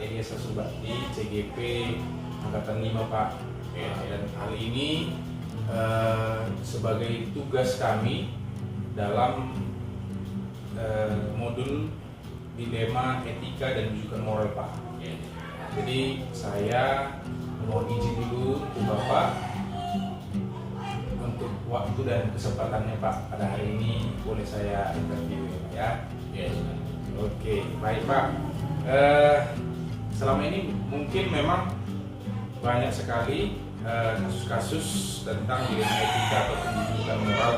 Eliezer Subakti, CGP Angkatan 5 Pak. Dan hal ini sebagai tugas kami dalam modul dilema etika dan rujukan moral Pak. Jadi saya mohon izin dulu untuk Bapak untuk waktu dan kesempatannya Pak pada hari ini boleh saya interview ya. Oke, baik Pak. Selama ini mungkin memang banyak sekali kasus-kasus tentang dilema etika atau rujukan moral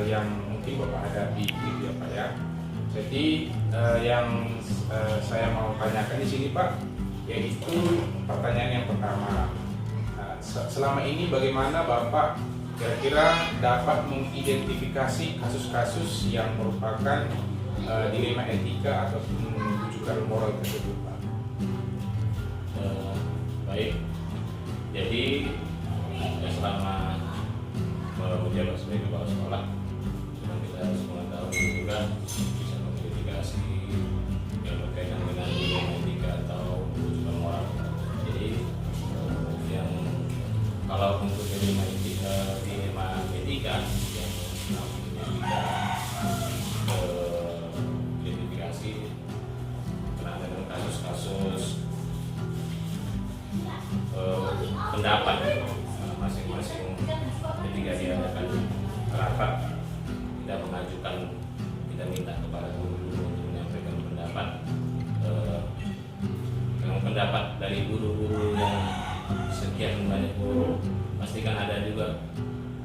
yang mungkin Bapak hadapi gitu ya Pak ya. Jadi yang saya mau tanyakan di sini Pak, yaitu pertanyaan yang pertama. Selama ini bagaimana Bapak kira-kira dapat mengidentifikasi kasus-kasus yang merupakan dilema etika ataupun rujukan moral tersebut Pak? Baik, jadi selama menjabat sebagai kepala sekolah, kita harus mengetahui juga bisa mengidentifikasi yang berkaitan dengan dilema etika atau rujukan moral. Jadi yang kalau untuk dilema etika yang kita identifikasi karena ada kasus-kasus pendapat masing-masing ketika diadakan rapat, kita mengajukan, kita minta kepada guru-guru untuk menyampaikan pendapat. Yang pendapat dari guru-guru yang sekian banyak guru, pastikan ada juga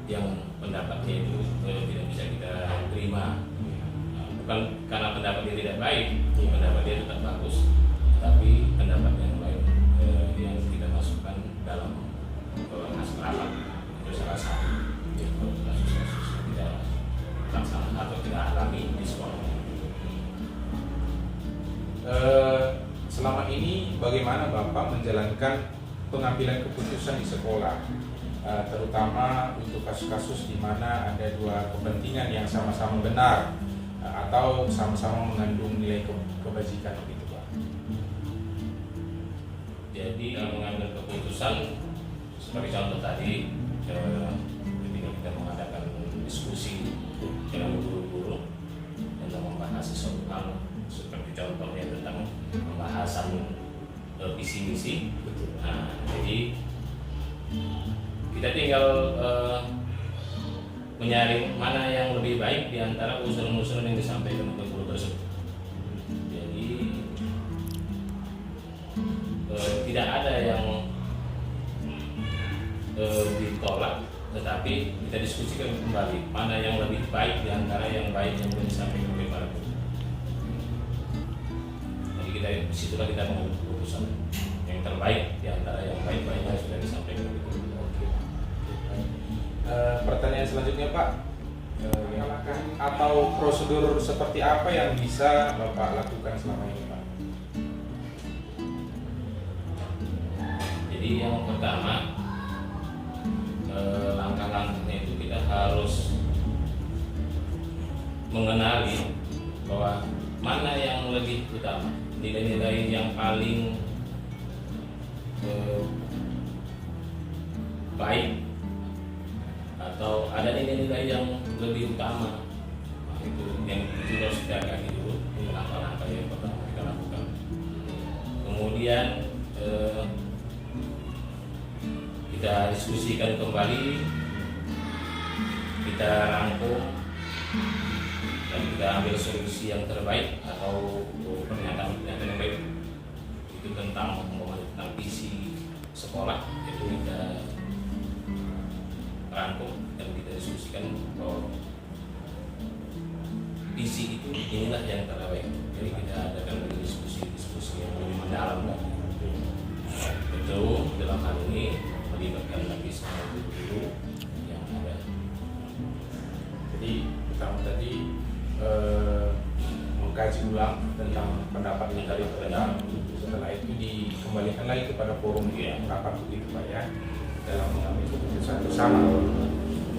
yang pendapatnya itu tidak bisa kita terima. Bukan karena pendapat dia tidak baik, pendapat dia tetap bagus, tapi pendapat yang baik yang kita masukkan dalam hasil rapat itu salah satu kasus-kasus tidak terlaksana atau tidak alami di sekolah. Selama ini bagaimana Bapak menjalankan pengambilan keputusan di sekolah, terutama untuk kasus-kasus di mana ada dua kepentingan yang sama-sama benar atau sama-sama mengandung nilai kebajikan gitu Pak? Jadi mengambil keputusan seperti contoh tadi, ketika kita mengadakan diskusi dengan guru-guru tentang membahas sesuatu hal, seperti contohnya tentang pembahasan visi misi. Nah, jadi kita tinggal menyaring mana yang lebih baik di antara usulan-usulan yang disampaikan oleh guru tersebut. Jadi tidak ada yang ditolak, tetapi kita diskusikan kembali mana yang lebih baik di antara yang baik yang sudah disampaikan oleh para guru. Jadi kita disitulah kita mengambil keputusan yang terbaik di antara yang baik-baik yang sudah disampaikan oleh guru. Pertanyaan selanjutnya Pak, langkah atau prosedur seperti apa yang bisa Bapak lakukan selama ini Pak? Jadi yang pertama, langkah-langkahnya itu kita harus mengenali bahwa mana yang lebih utama, nilai-nilai yang paling baik atau ada nilai-nilai yang lebih utama. Nah, itu yang itu harus kita gali dulu, langkah-langkah yang pertama kita lakukan. Kemudian kita diskusikan kembali, kita rangkum dan kita ambil solusi yang terbaik atau pernyataan yang baik itu tentang visi sekolah, itu kita rangkum dan kita diskusikan bahwa visi itu inilah yang terbaik. Jadi kita adakan diskusi yang lebih mendalam lagi. Betul, dalam hal ini melibatkan lagi semua guru yang ada. Jadi pertama tadi mengkaji ulang tentang pendapat yang tadi terdapat. Setelah itu dikembalikan lagi kepada forum rapat begitu Pak ya, dalam mengambil keputusan bersama.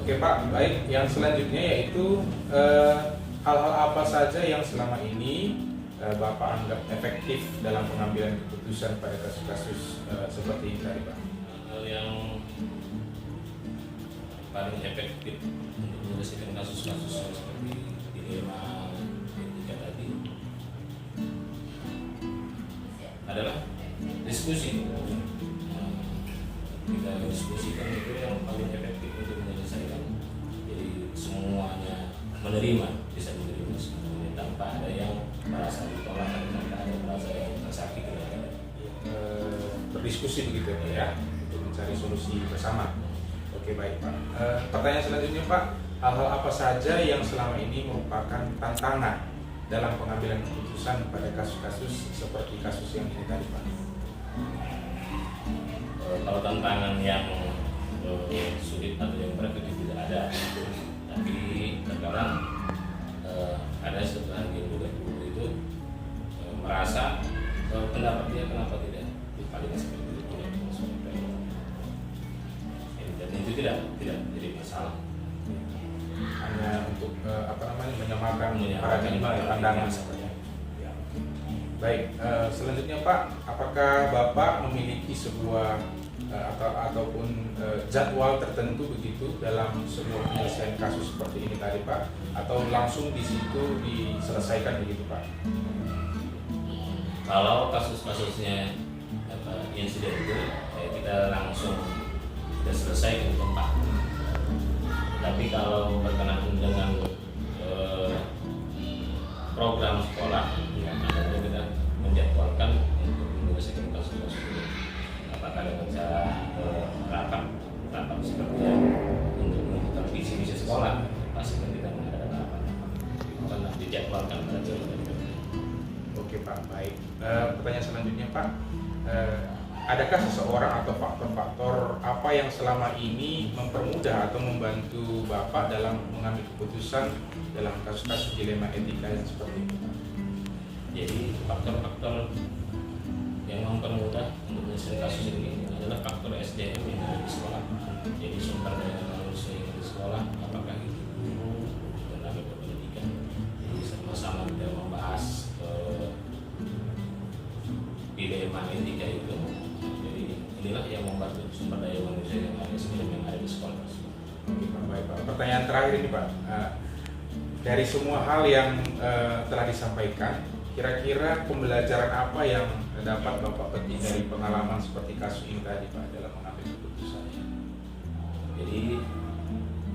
Oke Pak, baik. Yang selanjutnya yaitu hal-hal apa saja yang selama ini Bapak anggap efektif dalam pengambilan keputusan pada kasus-kasus seperti ini tadi Pak? Hal yang paling efektif untuk menyelesaikan kasus-kasus yang seperti dilema etika tadi adalah diskusi. Kita diskusikan itu yang paling efektif untuk menyelesaikan. Jadi semuanya bisa menerima semuanya tanpa ada yang merasa ditolak, tanpa ada merasa yang tersakiti. Berdiskusi begitu ya, untuk mencari solusi bersama. Oke baik Pak. Pertanyaan selanjutnya Pak, hal-hal apa saja yang selama ini merupakan tantangan dalam pengambilan keputusan pada kasus-kasus seperti kasus yang ini tadi Pak? Kalau tantangan yang sulit atau yang berat itu tidak ada, tapi terkadang ada sebagian juga guru itu merasa pendapat dia kenapa tidak paling seperti itu, dan itu tidak jadi masalah. Hanya untuk menyamakan paradigma pandangan sebenarnya. Ya. Baik, selanjutnya Pak, apakah Bapak memiliki sebuah ataupun jadwal tertentu begitu dalam sebuah penyelesaian kasus seperti ini tadi Pak, atau langsung di situ diselesaikan begitu Pak? Kalau kasus-kasusnya insiden itu kita langsung kita selesaikan di tempat. Tapi kalau berkenaan dengan program sekolah, maka kita menjadwalkan untuk menyelesaikan kasus-kasus itu. Apakah dengan cara rapat seperti yang untuk menentukan visi-misi sekolah, pastikan kita mengadakan rapat. Karena dijadwalkan pada jadwal. Oke Pak, baik. Pertanyaan selanjutnya Pak, adakah seseorang atau faktor-faktor apa yang selama ini mempermudah atau membantu Bapak dalam mengambil keputusan dalam kasus-kasus dilema etika yang seperti ini Pak? Jadi faktor-faktor yang mempermudah untuk menyelesaikan kasus ini adalah faktor SDM yang ada di sekolah. Jadi sumber daya manusia yang di sekolah, apakah itu guru, tenaga pendidikan, jadi sama-sama kita membahas dilema etika itu. Jadi inilah yang membantu sumber daya manusia yang ada di sekolah. Baik Pak. Pertanyaan terakhir ini Pak, dari semua hal yang telah disampaikan, kira-kira pembelajaran apa yang dapat Bapak petik dari pengalaman seperti kasus ini tadi Pak dalam mengambil keputusan? Jadi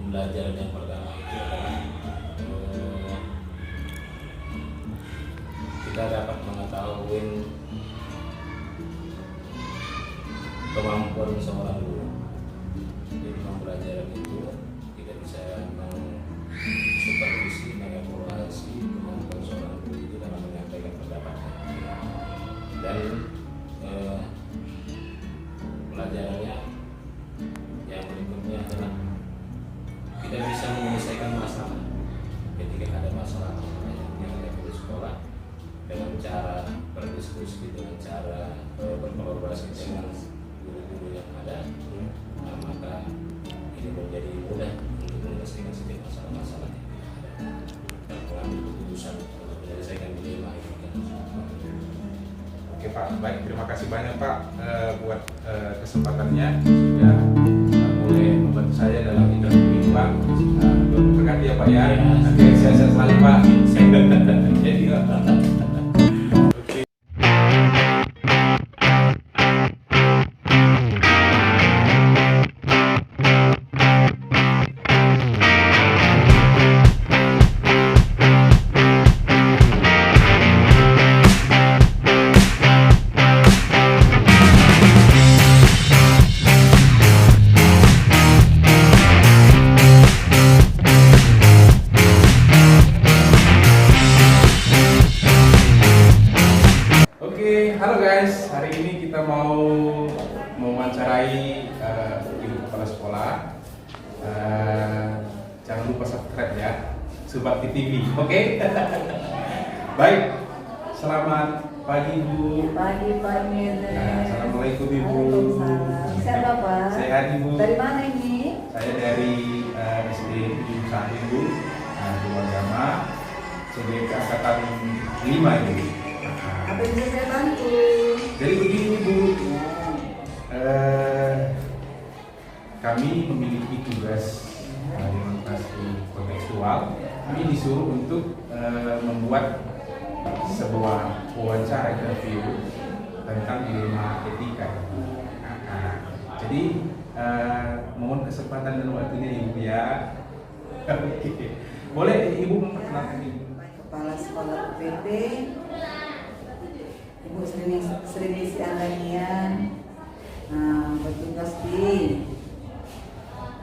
pembelajaran yang pertama itu adalah kita dapat mengetahui kemampuan seorang guru. Jadi pembelajaran itu kita bisa supervisi, mengevaluasi kemampuan seorang guru itu dalam menyampaikan pendapatnya. Dan pelajarannya yang berikutnya adalah kita bisa menyelesaikan masalah ketika ada masalah yang ada di sekolah dengan cara berdiskusi, dengan cara berkolaborasi dengan guru-guru yang ada, maka ini menjadi mudah untuk menyelesaikan setiap masalah-masalah yang ada dan mengambil keputusan untuk menyelesaikan dilema ini. Oke Pak, baik, terima kasih banyak Pak buat kesempatannya sudah boleh membantu saya dalam interview ini Pak. Berkati ya Pak ya. Oke, sehat-sehat selalu Pak. Jadi halo guys, hari ini kita mau mewawancarai ibu kepala sekolah. Jangan lupa subscribe ya, Subakti TV. Oke? Baik, selamat pagi Bu. Pagi Pak Nene. Assalamualaikum Ibu. Waalaikumsalam. Sehat Bapak? Sehat Ibu. Dari mana ini? Saya dari SD Sahid Bu, Guru Agama, CDP Angkatan 5 ini. Apa yang bisa saya bantu? Jadi begini Bu, Ya. kami memiliki tugas demonstrasi kontekstual. Kami disuruh untuk membuat sebuah wawancara interview tentang dilema etika. Jadi mohon kesempatan dan waktunya Ibu ya. Oke. Boleh Ibu memperkenalkan diri? Kepala Sekolah UPT, Ibu Sri Andanian, bertugas di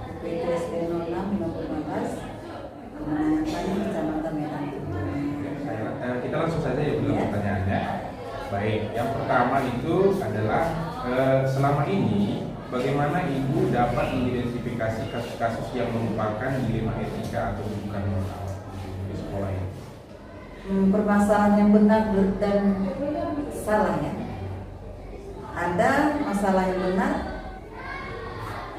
UPT SD 06 15 Kemenangan Paling Kecamatan Medan. Kita langsung saja ya belum pertanyaannya. Baik, yang pertama itu adalah selama ini bagaimana Ibu dapat mengidentifikasi kasus-kasus yang merupakan dilema etika atau bukan moral di sekolah ini? Permasalahan yang benar dan salah ya. Ada masalah yang benar,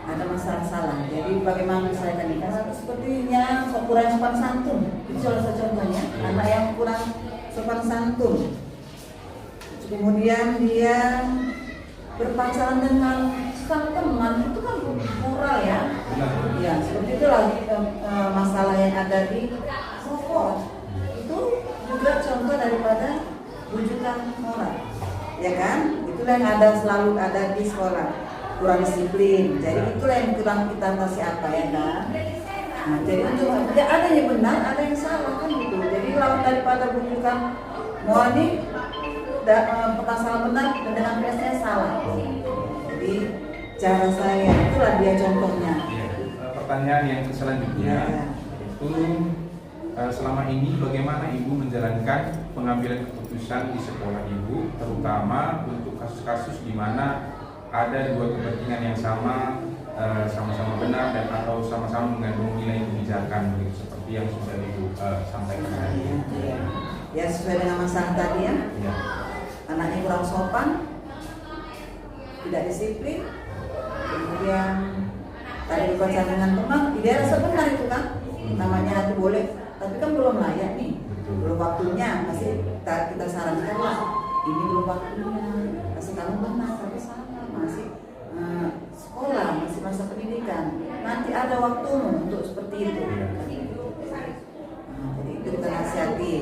ada masalah salah. Jadi bagaimana misalnya tadi sepertinya kurang sopan santun, itu salah satu contohnya. Anak yang kurang sopan santun, kemudian dia berpacaran dengan sang teman, itu kan moral ya. Ya seperti itulah masalah yang ada di sekolah. Itu juga contoh daripada rujukan moral, ya kan? Itulah yang ada selalu ada di sekolah. Kurang disiplin, jadi itulah yang kurang kita atasi apa ya kan? Nah, jadi untuk ya ada yang benar, ada yang salah kan gitu. Jadi lawan daripada rujukan moral ini permasalahan benar dan dengan biasanya salah. Jadi cara saya itulah dia contohnya. Pertanyaan yang selanjutnya itu selama ini bagaimana Ibu menjalankan pengambilan keputusan di sekolah Ibu, terutama untuk kasus-kasus di mana ada dua kepentingan yang sama-sama benar dan atau sama-sama mengandung nilai kebijakan begitu seperti yang sudah Ibu sampaikan tadi. Ya sesuai dengan masalah tadi ya. Anaknya kurang sopan, tidak disiplin, kemudian tadi berpacaran dengan teman, dia rasa benar itu kan, namanya itu boleh, tapi kan belum layak nih, belum waktunya, masih kita sarankan lah, ini belum waktunya, kasih kamu benar, tapi salah, masih sekolah, masih masa pendidikan, nanti ada waktumu untuk seperti itu. Jadi itu kita nasihati.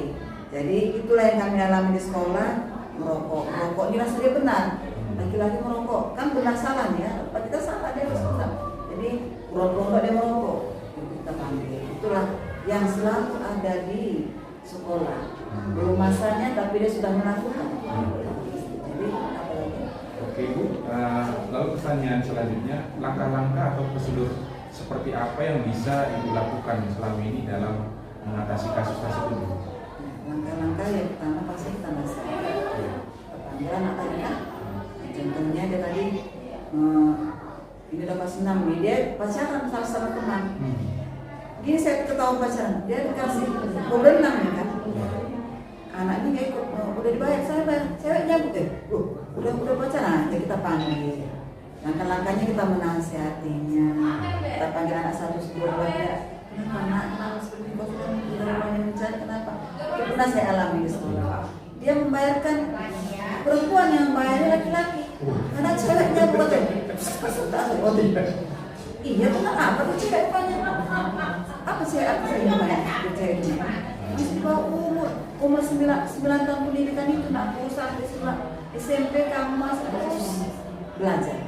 Jadi itulah yang kami alami di sekolah. Merokok dirasa dia benar, laki-laki merokok kan benar salah ya, kita salah dia harus benar. Jadi merokok dia merokok, kita panggil. Itulah yang selalu ada di sekolah. Belum masanya tapi dia sudah melakukan. Jadi apa lagi? Oke Bu, lalu pertanyaan selanjutnya, langkah-langkah atau prosedur seperti apa yang bisa Ibu lakukan selama ini dalam mengatasi kasus tersebut? Langkah-langkah yang pertama pasti kita nasihati. Panggilan anak tadi kan, contohnya dia tadi ini udah pas 6 nih, dia pacaran sama teman. Gini saya ketahuan pacaran, dia dikasih berenang ya kan. Anaknya nggak ikut, udah dibayar, saya bayar, ceweknya udah pacaran, ya kita panggil. Langkah-langkahnya kita menasihatinya, kita panggil anak 1, 2, 3. Kenapa seperti kau sudah banyak mencari, kenapa? Itu pernah saya alami di sekolah. Dia membayarkan perempuan yang bayarnya laki-laki, karena ceweknya buat iya kenapa tuh cewek banyak? Apa sih yang bayar ceweknya? Masih di bawah umur 9 tahun pendidikan itu nak usah di SMP kamu masih terus belajar.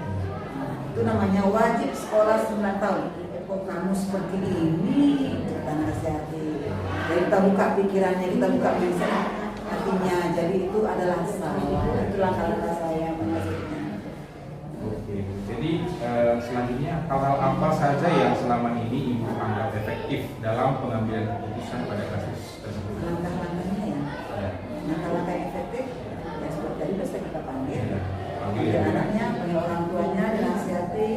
Itu namanya wajib sekolah 9 tahun. Kok kamu seperti ini, kita nasihati. Jadi kita buka pikirannya, kita buka pikiran hatinya. Jadi itu adalah salah. Itu langkah-langkah saya menasihatinya. Oke, jadi selanjutnya hal-hal apa saja yang selama ini Ibu anggap efektif dalam pengambilan keputusan pada kasus tersebut? Langkah-langkahnya ya. Langkah-langkah yang efektif ya seperti tadi bisa kita panggil. Panggil anaknya, panggil orang tuanya, dinasihati,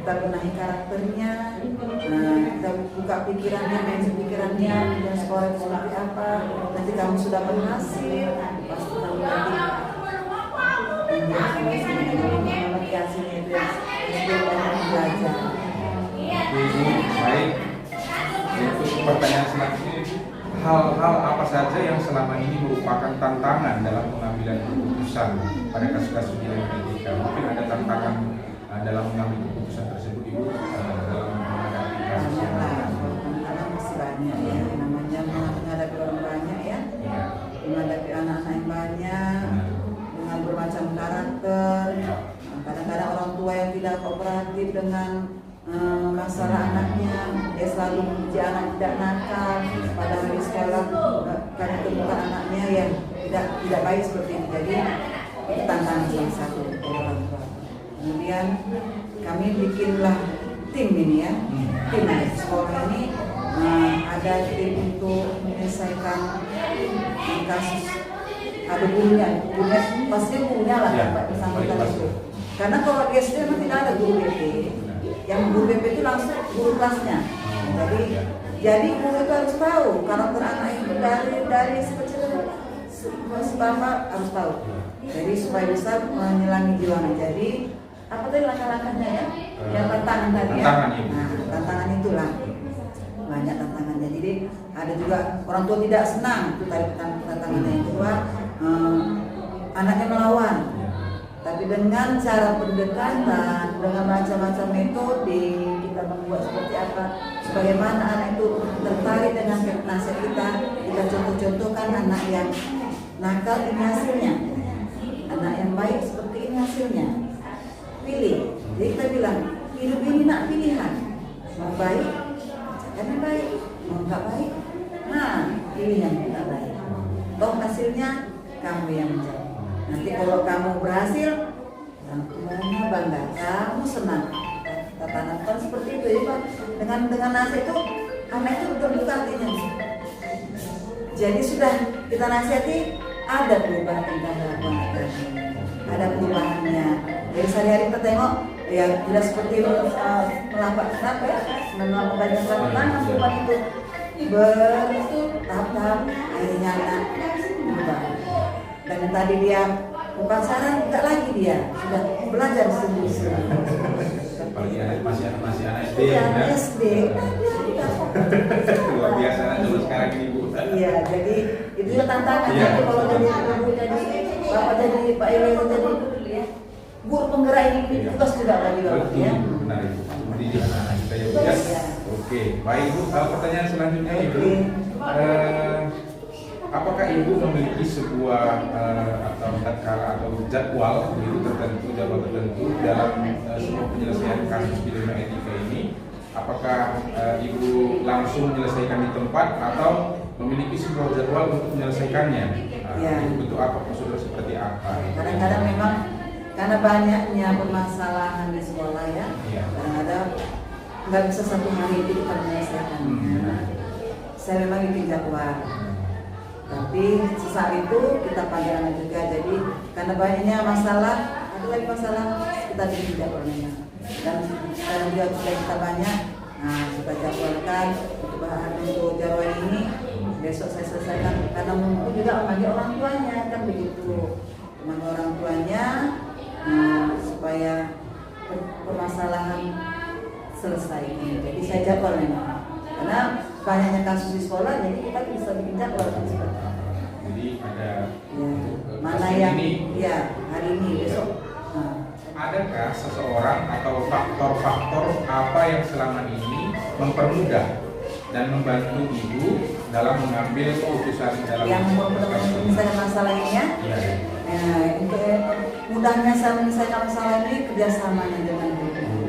kita benahi karakternya, kita buka pikirannya, mindset pikirannya, dan sekolah itu seperti apa. Nanti kamu sudah berhasil, pasti kamu nanti mengalami hasilnya itu yang banyak belajar. Oke, baik. Untuk pertanyaan selanjutnya, hal-hal apa saja yang selama ini merupakan tantangan dalam pengambilan keputusan pada kasus-kasus di etika? Mungkin ada tantangan dalam mengambil keputusan tersebut Ibu dalam menghadapi kasus yang Tantangan masih banyak ya, namanya menghadapi orang banyak ya, menghadapi anak-anak yang banyak dengan bermacam karakter. Kadang-kadang orang tua yang tidak kooperatif dengan masalah anaknya, dia selalu memuji anak tidak nakal, padahal di sekolah kami temukan anaknya yang tidak baik seperti ini. Jadi itu tantangan salah satu orang tua. Kemudian kami bikinlah tim ini ya, tim di sekolah ini ada tim untuk menyelesaikan kasus. Ada gurunya pasti gurunya lah Pak bersangkutan itu. Karena kalau di SD memang tidak ada guru BP. Yang guru BP itu langsung guru kelasnya. Jadi guru itu harus tahu karakter anak itu dari sekecil bapak harus tahu. Jadi supaya bisa menyelangi jiwanya. Jadi apa tadi langkah-langkahnya ya? Yang tantangan tadi ya. Nah, tantangan itulah banyak tantangannya. Jadi ada juga orang tua tidak senang itu tadi tantangannya yang kedua, anaknya melawan. Tapi dengan cara pendekatan, dengan macam-macam metode kita membuat seperti apa, sebagaimana anak itu tertarik dengan nasihat kita contoh-contohkan anak yang nakal ini hasilnya, anak yang baik seperti ini hasilnya. Pilih. Jadi kita bilang hidup ini nak pilihan, mau baik, jadi baik, mau nggak baik, nah pilih yang tidak baik. Toh hasilnya kamu yang menjawab. Nanti kalau kamu berhasil, kamu bangga, kamu senang. Kita tanamkan seperti itu ya Pak. Dengan nasihat itu, anak itu terbuka hatinya. Jadi sudah kita nasihati, ada perubahan tingkah laku anak tadi, ada perubahannya. Jadi sehari-hari kita tengok, ya tidak seperti melapak apa ya, melakukan tangan perubahan itu bertahap-tahap, akhirnya anak berubah. Dan yang tadi dia bukan saran, enggak lagi dia sudah belajar sendiri. Apalagi masih anak SD ya. SD. Luar biasa dulu sekarang ini Bu. Iya, jadi itu juga tantangan. Jadi kalau jadi ibu jadi bapak jadi Pak Elo jadi guru penggerak ini tugas juga bagi bapak ya. Benar Ibu. Mendidik anak-anak kita ya Bu ya. Oke, baik Bu. Pertanyaan selanjutnya Ibu. Apakah Ibu memiliki sebuah atau tatkala atau jadwal tertentu dalam semua penyelesaian kasus dilema etika ini? Apakah Ibu langsung menyelesaikan di tempat atau memiliki sebuah jadwal untuk menyelesaikannya? Ya. Bentuk apa prosedur seperti apa? Kadang-kadang memang karena banyaknya permasalahan di sekolah ya. Kadang-kadang nggak bisa satu hari itu kita menyelesaikannya. Saya memang bikin jadwal. Tapi sesaat itu kita panggil anak juga. Jadi karena banyaknya masalah, ada lagi masalah kita bikin jadwalnya. Dan juga sudah kita banyak, nah kita jadwalkan untuk bahan untuk jadwal ini besok saya selesaikan. Karena mungkin juga memanggil orang tuanya kan begitu, memanggil orang tuanya supaya permasalahan selesai. Jadi saya jadwal memang. Karena banyaknya kasus di sekolah, jadi kita bisa bikin jadwal kan seperti itu. Jadi ada mana yang ya hari ini besok. Adakah seseorang atau faktor-faktor apa yang selama ini mempermudah dan membantu Ibu dalam mengambil keputusan dalam yang menyelesaikan masalah ini ya? Untuk mudahnya saya menyelesaikan masalah ini kerjasamanya dengan guru.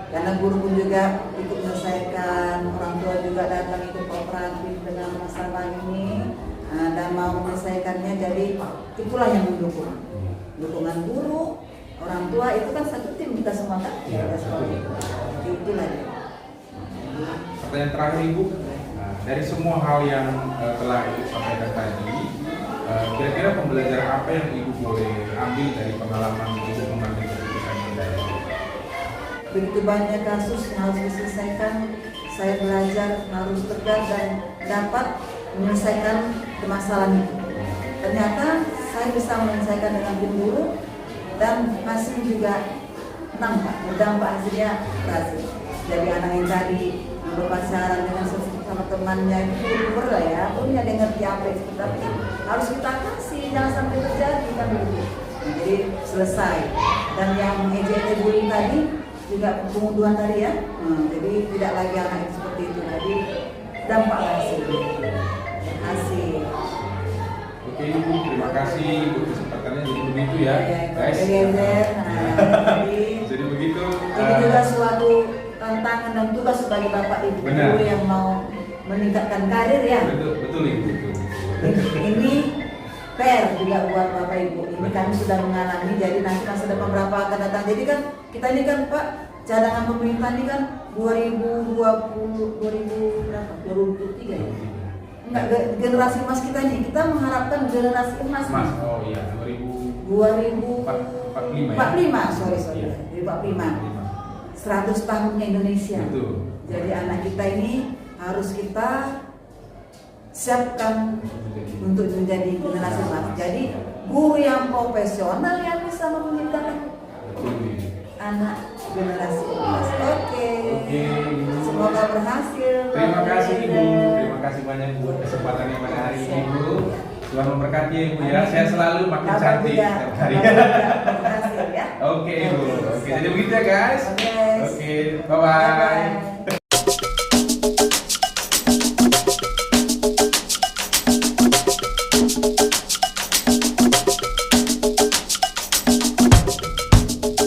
Karena guru pun juga ikut menyelesaikan, orang tua juga datang ikut kooperatif dengan masalah ini dan mau menyelesaikannya. Jadi itulah yang mendukung. Dukungan guru, orang tua itu kan satu tim kita semua kan? Ya, itulah dia. Pertanyaan terakhir Ibu, dari semua hal yang telah Ibu sampaikan tadi, kira-kira pembelajaran apa yang Ibu boleh ambil dari pengalaman Ibu mengambil keputusan ini? Begitu banyak kasus yang harus diselesaikan, saya belajar harus tegar dan dapat menyelesaikan permasalahan itu. Ternyata saya bisa menyelesaikan dengan tim guru dan hasil juga berdampak hasilnya berhasil. Jadi anak yang tadi berpacaran dengan sama temannya itu youtuber lah ya, punya dia ngerti apa itu, tapi kan harus kita kasih, jangan sampai terjadi kan begitu. Nah, jadi selesai. Dan yang ejek bullying tadi juga pengunduhan tadi ya, jadi tidak lagi anak itu seperti itu, jadi dampak hasil. Hasil. Oke Ibu, terima kasih buat kesempatannya. Jadi begitu ya, guys. Jadi begitu. Ini juga suatu tantangan dan tugas sebagai bapak ibu Benar. yang mau meningkatkan karir ya. Betul Ibu. Betul. Ini fair juga buat bapak ibu. Ini kami sudah mengalami, jadi nanti masa depan berapa akan datang. Jadi kan kita ini kan Pak, cadangan pemerintah ini kan 2023 ya. Enggak, generasi emas kita ini, kita mengharapkan generasi emas. Mas, oh iya, 2045 2045, sorry, Iya. 2045. 100 tahunnya Indonesia. Betul. Jadi anak kita ini harus kita siapkan untuk menjadi generasi emas. Jadi guru yang profesional yang bisa memiliki anak generasi emas. Oke. Semoga berhasil. Terima Bapak kasih Ibu. Eder. Terima kasih banyak buat kesempatannya pada hari ini Ibu. Tuhan memberkati ya Ibu ya. Saya selalu makin Bapak cantik juga, setiap hari. Bapak juga berhasil ya. Oke Ibu. Oke, jadi begitu ya guys. Oke. Oke, bye bye. Bye-bye.